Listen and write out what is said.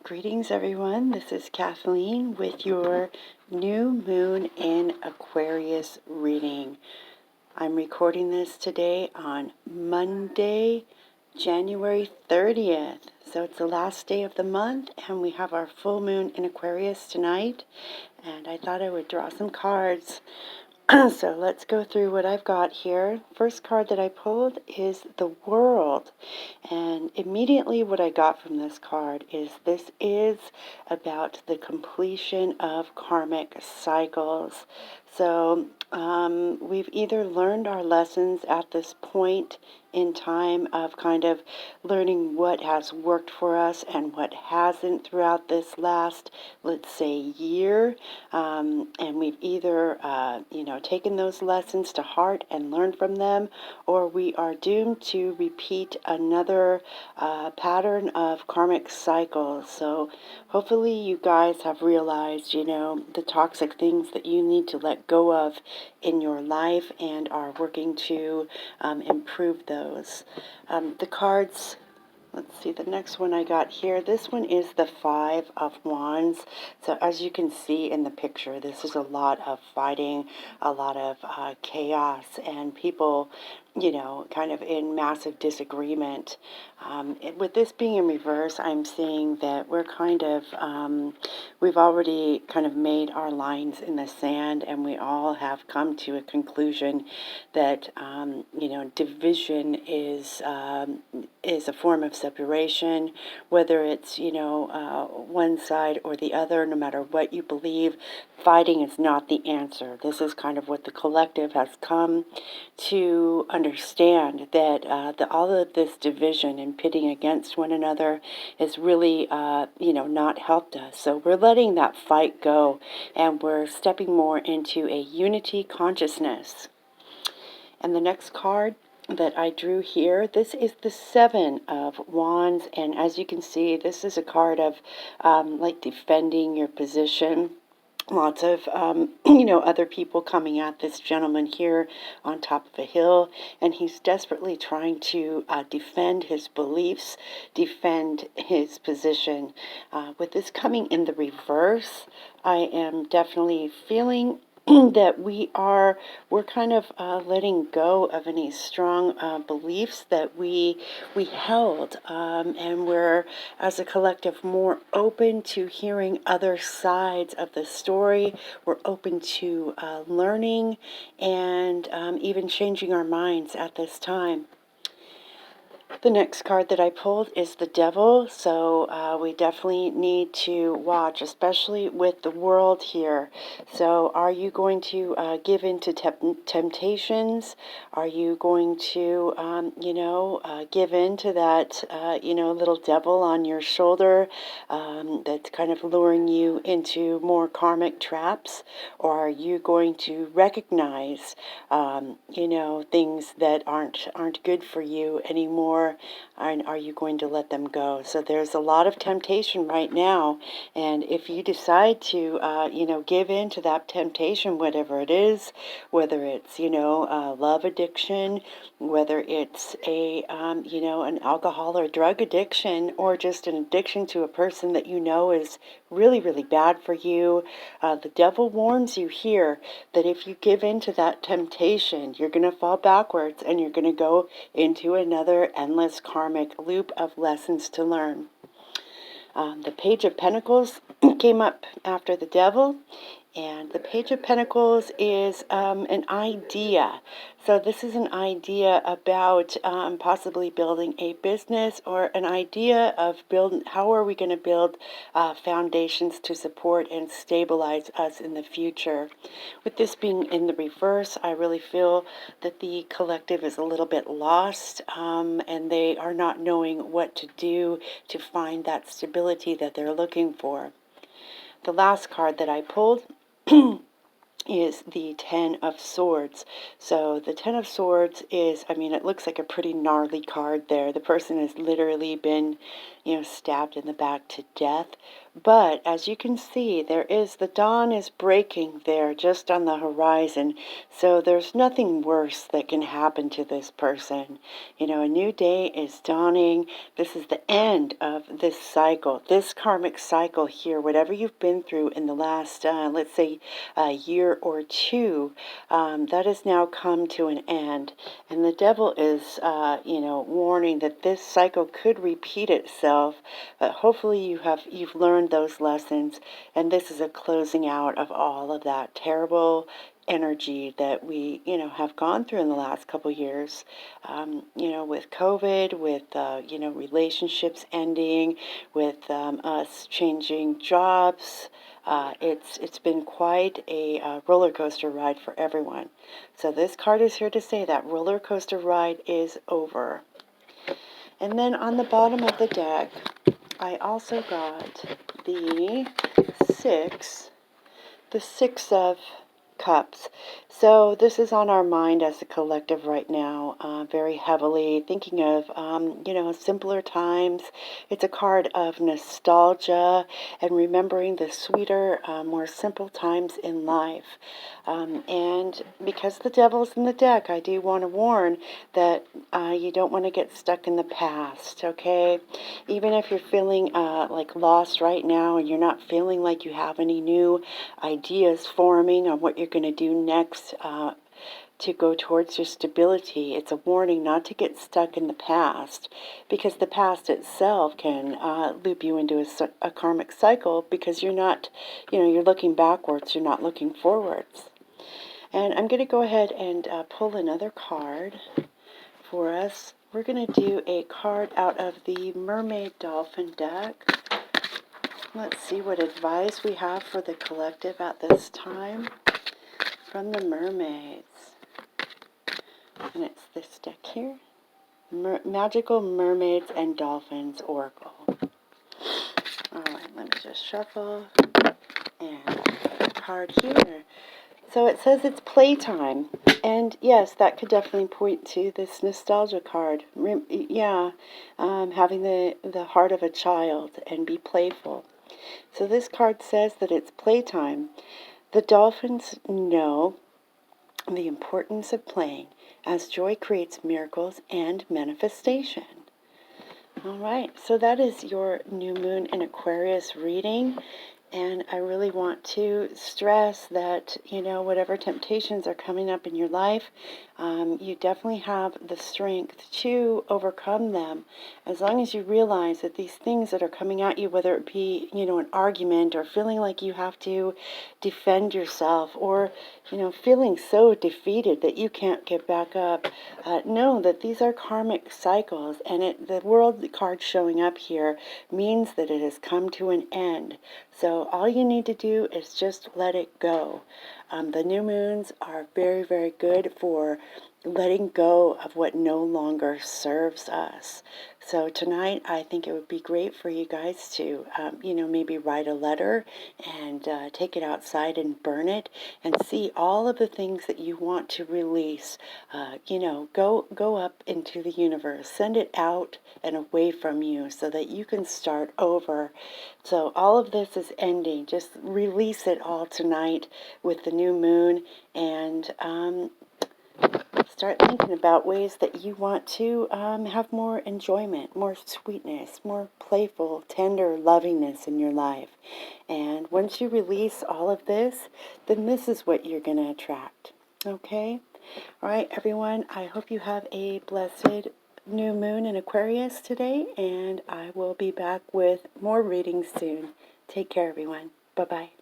Greetings, everyone. This is Kathleen with your new moon in Aquarius reading. I'm recording this today on Monday, January 30th. So it's the last day of the month, and we have our full moon in Aquarius tonight. And I thought I would draw some cards. So let's go through what I've got here. First card that I pulled is the World. And immediately what I got from this card is this is about the completion of karmic cycles. So we've either learned our lessons at this point in time of kind of learning what has worked for us and what hasn't throughout this last, let's say, year. And we've either, taken those lessons to heart and learned from them, or we are doomed to repeat another pattern of karmic cycles. So hopefully you guys have realized, the toxic things that you need to let go of in your life and are working to improve those. The cards, let's see, the next one I got here, this one is the Five of Wands. So as you can see in the picture, this is a lot of fighting, a lot of chaos, and people, kind of in massive disagreement. With this being in reverse, I'm seeing that we're kind of, we've already kind of made our lines in the sand, and we all have come to a conclusion that, division is a form of separation, whether it's, one side or the other, no matter what you believe. Fighting is not the answer. This is kind of what the collective has come to understand, that all of this division and pitting against one another is really, not helped us. So we're letting that fight go, and we're stepping more into a unity consciousness. And the next card that I drew here, this is the Seven of Wands, and as you can see, this is a card of like defending your position. Lots of, other people coming at this gentleman here on top of a hill, and he's desperately trying to defend his beliefs, defend his position. With this coming in the reverse, I am definitely feeling that we're kind of letting go of any strong beliefs that we held, and we're, as a collective, more open to hearing other sides of the story. We're open to learning and even changing our minds at this time. The next card that I pulled is the Devil, so we definitely need to watch, especially with the World here. So are you going to give in to temptations? Are you going to, give in to that, little devil on your shoulder that's kind of luring you into more karmic traps? Or are you going to recognize, things that aren't good for you anymore? And are you going to let them go? So there's a lot of temptation right now, and if you decide to, give in to that temptation, whatever it is, whether it's, love addiction, whether it's an alcohol or drug addiction, or just an addiction to a person that is really, really bad for you, the devil warns you here that if you give in to that temptation, you're going to fall backwards and you're going to go into another endless karmic loop of lessons to learn. The Page of Pentacles came up after the Devil, and the Page of Pentacles is an idea. So this is an idea about possibly building a business, or an idea of how are we going to build foundations to support and stabilize us in the future. With this being in the reverse, I really feel that the collective is a little bit lost, and they are not knowing what to do to find that stability that they're looking for. The last card that I pulled is the Ten of Swords. So the Ten of Swords is, I mean, it looks like a pretty gnarly card there. The person has literally been, stabbed in the back to death. But as you can see, the dawn is breaking there just on the horizon. So there's nothing worse that can happen to this person. A new day is dawning. This is the end of this cycle, this karmic cycle here. Whatever you've been through in the last, let's say, a year or two, that has now come to an end. And the devil is, warning that this cycle could repeat itself. But hopefully you've learned those lessons, and this is a closing out of all of that terrible energy that we, have gone through in the last couple years, with COVID, with, relationships ending, with us changing jobs. It's been quite a roller coaster ride for everyone. So this card is here to say that roller coaster ride is over. And then on the bottom of the deck, I also got the Six of Cups. So this is on our mind as a collective right now, very heavily, thinking of, simpler times. It's a card of nostalgia and remembering the sweeter, more simple times in life. And because the devil's in the deck, I do want to warn that you don't want to get stuck in the past, okay? Even if you're feeling like lost right now and you're not feeling like you have any new ideas forming on what you're going to do next to go towards your stability, it's a warning not to get stuck in the past, because the past itself can loop you into a karmic cycle, because you're not, you're looking backwards, you're not looking forwards. And I'm going to go ahead and pull another card for us. We're going to do a card out of the Mermaid Dolphin deck. Let's see what advice we have for the collective at this time from the mermaids. And it's this deck here. Magical Mermaids and Dolphins Oracle. Alright, let me just shuffle and put a card here. So it says it's playtime. And yes, that could definitely point to this nostalgia card. Having the heart of a child and be playful. So this card says that it's playtime. The dolphins know the importance of playing, as joy creates miracles and manifestation. All right, so that is your new moon in Aquarius reading. And I really want to stress that, whatever temptations are coming up in your life, you definitely have the strength to overcome them, as long as you realize that these things that are coming at you, whether it be, an argument, or feeling like you have to defend yourself, or, feeling so defeated that you can't get back up, know that these are karmic cycles, and the world card showing up here means that it has come to an end. So all you need to do is just let it go. The new moons are very, very good for letting go of what no longer serves us. So tonight, I think it would be great for you guys to, maybe write a letter and take it outside and burn it, and see all of the things that you want to release. Go up into the universe. Send it out and away from you so that you can start over. So all of this is ending. Just release it all tonight with the new moon, and start thinking about ways that you want to have more enjoyment, more sweetness, more playful, tender lovingness in your life. And once you release all of this, then this is what you're going to attract. Okay? All right, everyone. I hope you have a blessed new moon in Aquarius today, and I will be back with more readings soon. Take care, everyone. Bye-bye.